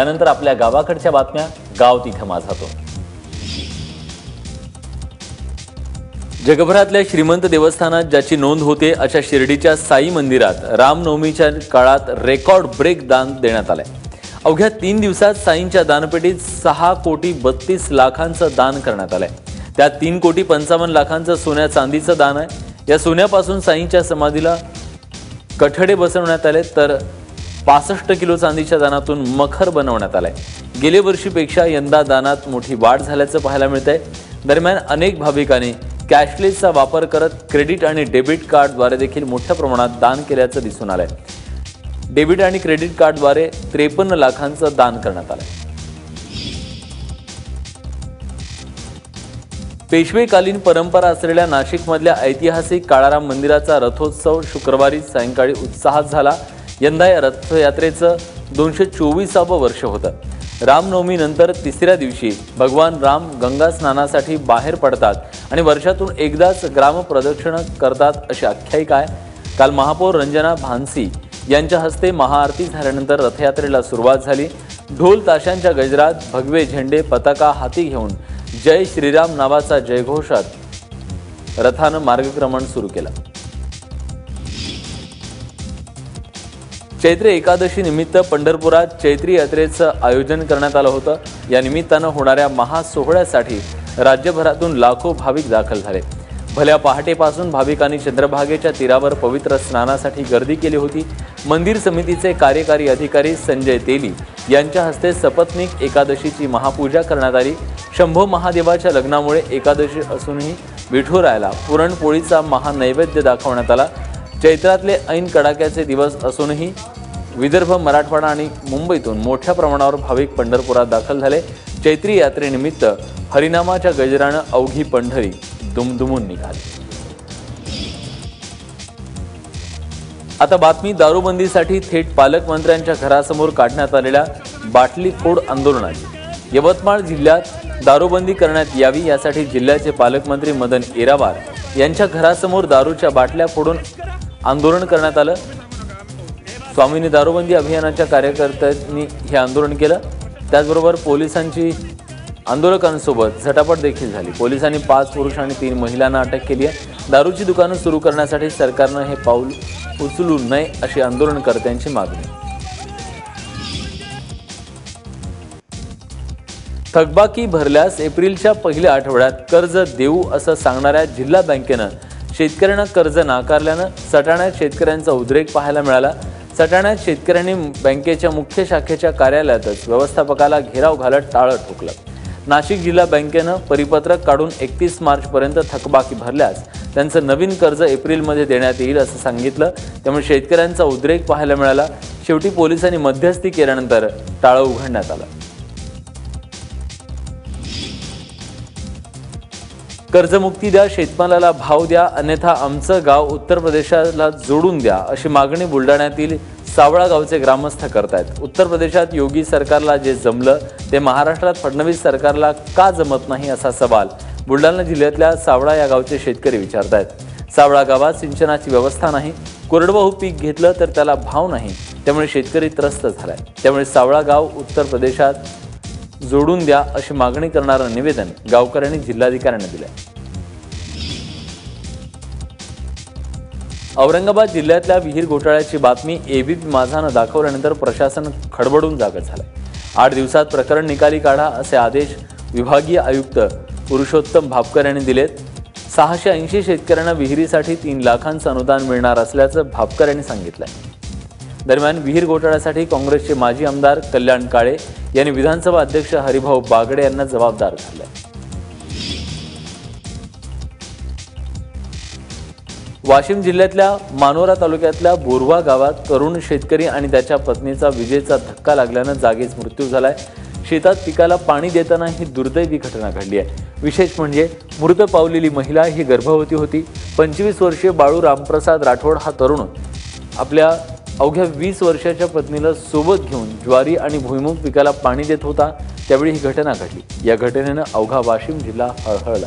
त्यानंतर आपल्या गावाकडच्या बातम्या, गाव तिथे माझा तो. जगभरातल्या श्रीमंत देवस्थानात ज्याची नोंद होते अशा शिर्डीच्या साई मंदिरात रामनवमीच्या काळात रेकॉर्ड ब्रेक दान देण्यात आलंय. अवघ्या 3 दिवसात साईंच्या दानपेटीत 6,32,00,000चं दान करण्यात आलंय. त्यात 3,55,00,000चं सोन्या चांदीचं दान आहे. या सोन्यापासून साईंच्या समाधीला कठडे बसवण्यात आले, तर 65 किलो चांदीच्या दानातून मखर बनवण्यात आलाय. गेल्या वर्षीपेक्षा यंदा दानात मोठी वाढ झाल्याचं पाहायला मिळतंय. दरम्यान अनेक भाविकांनी कॅशलेसचा वापर करत क्रेडिट आणि डेबिट कार्डद्वारे देखील मोठ्या प्रमाणात दान केल्याचं दिसून आलंय. डेबिट आणि क्रेडिट कार्डद्वारे 53 लाखांचं दान करण्यात आलंय. पेशवेकालीन परंपरा असलेल्या नाशिकमधल्या ऐतिहासिक काळाराम मंदिराचा रथोत्सव शुक्रवारी सायंकाळी उत्साहात झाला. यंदा या रथयात्रेचं 224वं वर्ष होतं. रामनवमीनंतर 3ऱ्या दिवशी भगवान राम गंगा स्नानासाठी बाहेर पडतात आणि वर्षातून एकदाच ग्रामप्रदक्षिणा करतात अशी आख्यायिका आहे. काल महापौर रंजना भानसी यांच्या हस्ते महाआरती झाल्यानंतर रथयात्रेला सुरुवात झाली. ढोल ताशांच्या गजरात भगवे झेंडे पताका हाती घेऊन जय श्रीराम नावाचा जयघोषात रथानं मार्गक्रमण सुरू केलं. चैत्र एकादशी निमित्त पंढरपुरात चैत्री यात्रेचं आयोजन करण्यात आलं होतं. या निमित्तानं होणाऱ्या महासोहळ्यासाठी राज्यभरातून लाखो भाविक दाखल झाले. भल्या पहाटेपासून भाविकांनी चंद्रभागेच्या तीरावर पवित्र स्नानासाठी गर्दी केली होती. मंदिर समितीचे कार्यकारी अधिकारी संजय तेली यांच्या हस्ते सपत्नीक एकादशीची महापूजा करण्यात आली. शंभो महादेवाच्या लग्नामुळे एकादशी असूनही विठुरायाला पुरणपोळीचा महानैवेद्य दाखवण्यात आला. चैत्रातले ऐन कडाक्याचे दिवस असूनही विदर्भ, मराठवाडा आणि मुंबईतून मोठ्या प्रमाणावर भाविक पंढरपुरात दाखल झाले. चैत्री यात्रेनिमित्त हरिनामाच्या गजरानं अवघी पंढरी दुमदुमून निघाली. आता बातमी दारूबंदीसाठी थेट पालकमंत्र्यांच्या घरासमोर काढण्यात आलेल्या बाटली फोड आंदोलनाची. यवतमाळ जिल्ह्यात दारूबंदी करण्यात यावी यासाठी जिल्ह्याचे पालकमंत्री मदन येरावार यांच्या घरासमोर दारूच्या बाटल्या फोडून आंदोलन करण्यात आलं. स्वामीनी दारूबंदी अभियानाच्या कार्यकर्त्यांनी हे आंदोलन केलं. त्याचबरोबर पोलिसांची आंदोलकांसोबत झटापट देखील झाली. पोलिसांनी 5 पुरुष आणि 3 महिलांना अटक केली आहे. दारूची दुकानं सुरू करण्यासाठी सरकारनं हे पाऊल उचलू नये अशी आंदोलनकर्त्यांची मागणी. थकबाकी भरल्यास एप्रिलच्या पहिल्या आठवड्यात कर्ज देऊ असं सांगणाऱ्या जिल्हा बँकेनं शेतकऱ्यांना कर्ज नाकारल्यानं सटाण्यात शेतकऱ्यांचा उद्रेक पाहायला मिळाला. सटाण्यात शेतकऱ्यांनी बँकेच्या मुख्य शाखेच्या कार्यालयातच व्यवस्थापकाला घेराव घालत टाळं ठोकलं. नाशिक जिल्हा बँकेनं परिपत्रक काढून 31 मार्चपर्यंत थकबाकी भरल्यास त्यांचं नवीन कर्ज एप्रिलमध्ये देण्यात येईल असं सांगितलं. त्यामुळे शेतकऱ्यांचा उद्रेक पाहायला मिळाला. शेवटी पोलिसांनी मध्यस्थी केल्यानंतर टाळं उघडण्यात आलं. कर्जमुक्ती द्या, शेतमालाला भाव द्या, अन्यथा आमचं गाव उत्तर प्रदेशाला जोडून द्या अशी मागणी बुलढाण्यातील सावळा गावचे ग्रामस्थ करतायत. उत्तर प्रदेशात योगी सरकारला जे जमलं ते महाराष्ट्रात फडणवीस सरकारला का जमत नाही असा सवाल बुलढाणा जिल्ह्यातल्या सावळा या गावचे शेतकरी विचारतायत. सावळा गावात सिंचनाची व्यवस्था नाही, कोरडवाहू पीक घेतलं तर त्याला भाव नाही, त्यामुळे शेतकरी त्रस्त झालाय. त्यामुळे सावळा गाव उत्तर प्रदेशात जोडून द्या अशी मागणी करणारं निवेदन गावकऱ्यांनी जिल्हाधिकाऱ्यांना दिलं. औरंगाबाद जिल्ह्यातल्या विहीर घोटाळ्याची बातमी एबीपी माझानं दाखवल्यानंतर प्रशासन खडबडून जागं झालंय. 8 दिवसात प्रकरण निकाली काढा असे आदेश विभागीय आयुक्त पुरुषोत्तम भापकर यांनी दिलेत. 680 शेतकऱ्यांना विहिरीसाठी 3 लाखांचं अनुदान मिळणार असल्याचं भापकर यांनी सांगितलंय. दरम्यान विहीर घोटाळ्यासाठी काँग्रेसचे माजी आमदार कल्याण काळे यांनी विधानसभा अध्यक्ष हरिभाऊ बागडे यांना जबाबदार धरले. वाशिम जिल्ह्यातल्या मानोरा तालुक्यातल्या बोरवा गावात तरुण शेतकरी आणि त्याच्या पत्नीचा विजेचा धक्का लागल्यानं जागीच मृत्यू झालाय. शेतात पिकाला पाणी देताना ही दुर्दैवी घटना घडली आहे. विशेष म्हणजे मृत पावलेली महिला ही गर्भवती होती. 25 वर्षीय बाळू रामप्रसाद राठोड हा तरुण आपल्या अवघ्या 20 वर्षाच्या पत्नीला सोबत घेऊन ज्वारी आणि भुईमूग पिकाला पाणी देत होता. त्यावेळी ही घटना घडली. या घटनेनं अवघा वाशिम जिल्हा हळहळला.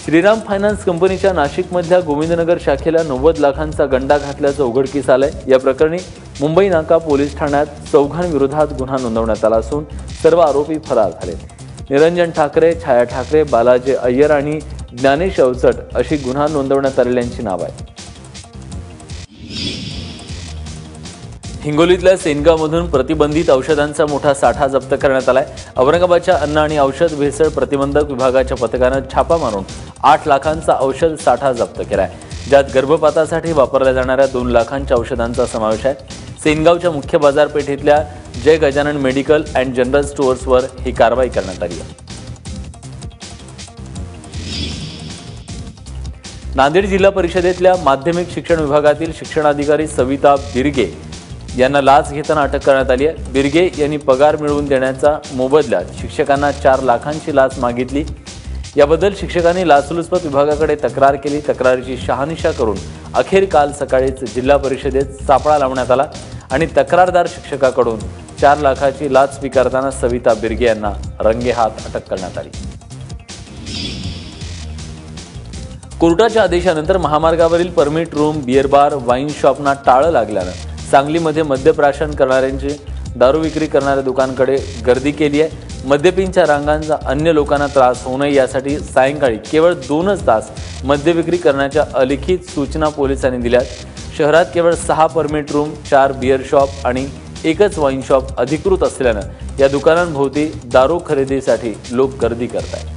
श्रीराम फायनान्स कंपनीच्या नाशिकमधल्या गोविंदनगर शाखेला 90 लाखांचा गंडा घातल्याचं उघडकीस आलंय। या प्रकरणी मुंबई नाका पोलीस ठाण्यात चौघांविरोधात गुन्हा नोंदवण्यात आला असून सर्व आरोपी फरार झाले। निरंजन ठाकरे, छाया ठाकरे, बालाजी अय्यर आणि ज्ञानेश अवचट अशी गुन्हा नोंदवण्यात आलेल्यांची नाव आहे। हिंगोलीतल्या सेनगावमधून प्रतिबंधित औषधांचा मोठा साठा जप्त करण्यात आलाय। औरंगाबादच्या अन्न आणि औषध भेसळ प्रतिबंधक विभागाच्या पथकानं छापा मारून 8 लाखांचा औषध साठा जप्त केलाय, ज्यात गर्भपातासाठी वापरल्या जाणाऱ्या 2 लाखांच्या औषधांचा समावेश आहे। सेनगावच्या मुख्य बाजारपेठेतल्या जय गजानन मेडिकल अँड जनरल स्टोअर्सवर ही कारवाई करण्यात आली आहे। नांदेड जिल्हा परिषदेतल्या माध्यमिक शिक्षण विभागातील शिक्षणाधिकारी सविता बिरगे यांना लाच घेताना अटक करण्यात आली आहे। बिरगे यांनी पगार मिळवून देण्याचा मोबदल्यात शिक्षकांना 4 लाखांची लाच मागितली। याबद्दल शिक्षकांनी लाचलुचपत विभागाकडे तक्रार केली। तक्रारीची शहानिशा करून अखेर काल सकाळीच जिल्हा परिषदेत सापळा लावण्यात आला आणि तक्रारदार शिक्षकाकडून 4 लाखाची लाच स्वीकारताना सविता बिरगे यांना रंगेहात अटक करण्यात आली। कोर्टाच्या आदेशानंतर महामार्गावरील permit room, beer bar, wine शॉपना टाळं लागल्यानं सांगलीमध्ये मद्यप्राशन करणाऱ्यांची दारू विक्री करणाऱ्या दुकानांकडे गर्दी केली आहे। मद्यपींच्या रांगांचा अन्य लोकांना त्रास होऊ नये यासाठी सायंकाळी केवळ 2च तास मद्य विक्री करण्याच्या अलिखित सूचना पोलिसांनी दिल्यात। शहरात केवळ 6 परमिट रूम, 4 बियर शॉप आणि 1च वाईन शॉप अधिकृत असल्यानं या दुकानांभोवती दारू खरेदीसाठी लोक गर्दी करत आहेत।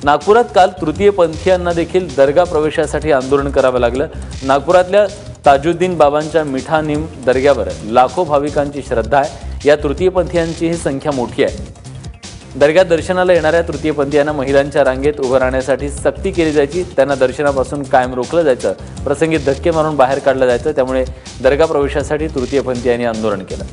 नागपुरात काल तृतीयपंथीयांना देखील दर्गा प्रवेशासाठी आंदोलन करावं लागलं। नागपुरातल्या ताजुद्दीन बाबांच्या मिठा निम दर्ग्यावर लाखो भाविकांची श्रद्धा आहे। या तृतीयपंथीयांची ही संख्या मोठी आहे। दर्ग्यात दर्शनाला येणाऱ्या तृतीयपंथीयांना महिलांच्या रांगेत उभं राहण्यासाठी सक्ती केली जायची, त्यांना दर्शनापासून कायम रोखलं जायचं, प्रसंगी धक्के मारून बाहेर काढलं जायचं। त्यामुळे दर्गा प्रवेशासाठी तृतीयपंथीयांनी आंदोलन केलं।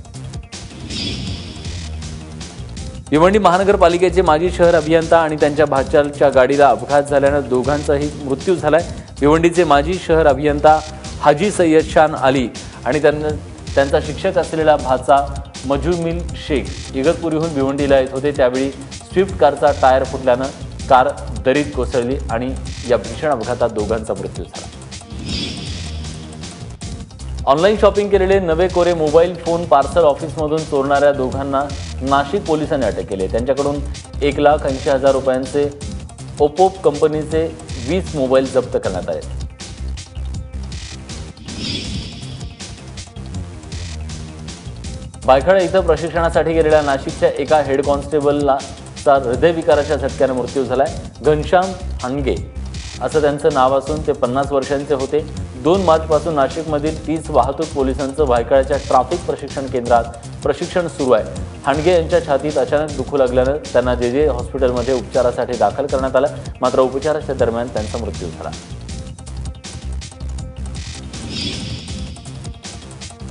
भिवंडी महानगरपालिकेचे माजी शहर अभियंता आणि त्यांच्या भाच्याच्या गाडीला अपघात झाल्यानं दोघांचाही मृत्यू झालाय। भिवंडीचे माजी शहर अभियंता हाजी सय्यद शान अली आणि त्यांचा शिक्षक असलेला भाचा मजुमिल शेख इगतपुरीहून भिवंडीला येत होते। त्यावेळी स्विफ्ट कारचा टायर फुटल्यानं कार दरीत कोसळली आणि या भीषण अपघातात दोघांचा मृत्यू झाला। ऑनलाईन शॉपिंग केलेले नवे कोरे मोबाईल फोन पार्सल ऑफिसमधून चोरणाऱ्या दोघांना नाशिक पोलिसांनी अटक केली। त्यांच्याकडून 1,80,000 रुपयांचे ओप्पो कंपनीचे 20 मोबाईल जप्त करण्यात आले। बायखळा इथं प्रशिक्षणासाठी गेलेल्या नाशिकच्या एका हेड कॉन्स्टेबलला हृदयविकाराच्या झटक्याने मृत्यू झालाय। घनश्याम हांडगे असं त्यांचं नाव असून ते 50 वर्षांचे होते। 2 मार्चपासून नाशिकमधील 30 वाहतूक पोलिसांचं भायखळ्याच्या ट्रॅफिक प्रशिक्षण केंद्रात प्रशिक्षण सुरू आहे। हांडगे यांच्या छातीत अचानक दुखू लागल्यानं त्यांना जे हॉस्पिटलमध्ये उपचारासाठी दाखल करण्यात आलं, मात्र उपचाराच्या दरम्यान त्यांचा मृत्यू झाला।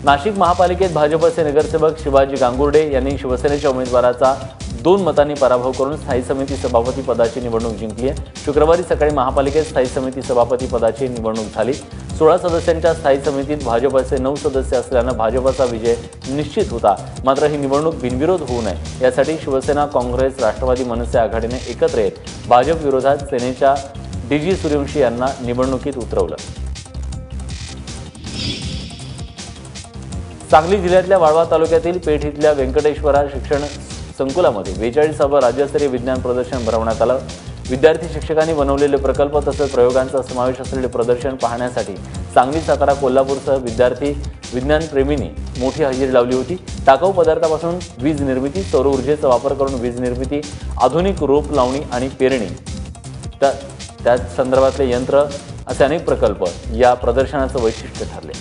नाशिक महापालिकेत भाजपचे नगरसेवक शिवाजी गांगुर्डे यांनी शिवसेनेच्या उमेदवाराचा 2 मतांनी पराभव करून स्थायी समिती सभापती पदाची निवडणूक जिंकली आहे। शुक्रवारी सकाळी महापालिकेत स्थायी समिती सभापती पदाची निवडणूक झाली। 16 सदस्यांच्या स्थायी समितीत भाजपचे 9 सदस्य असल्यानं भाजपचा विजय निश्चित होता। मात्र ही निवडणूक बिनविरोध होऊ नये यासाठी शिवसेना, काँग्रेस, राष्ट्रवादी, मनसे आघाडीने एकत्र येत भाजप विरोधात सेनेच्या डीजी सूर्यवंशी यांना निवडणुकीत उतरवलं। सांगली जिल्ह्यातल्या वाळवा तालुक्यातील पेठ इथल्या व्यंकटेश्वरा शिक्षण संकुलामध्ये 42वे राज्यस्तरीय विज्ञान प्रदर्शन भरवण्यात आलं। विद्यार्थी शिक्षकांनी बनवलेले प्रकल्प तसंच प्रयोगांचा समावेश असलेले प्रदर्शन पाहण्यासाठी सांगली, सातारा, कोल्हापूरसह विद्यार्थी विज्ञानप्रेमींनी मोठी हजेरी लावली होती। टाकाऊ पदार्थापासून वीज निर्मिती, सौर ऊर्जेचा वापर करून वीज निर्मिती, आधुनिक रोप लावणी आणि पेरणी त्या संदर्भातले यंत्र असे अनेक प्रकल्प या प्रदर्शनाचं वैशिष्ट्य ठरले।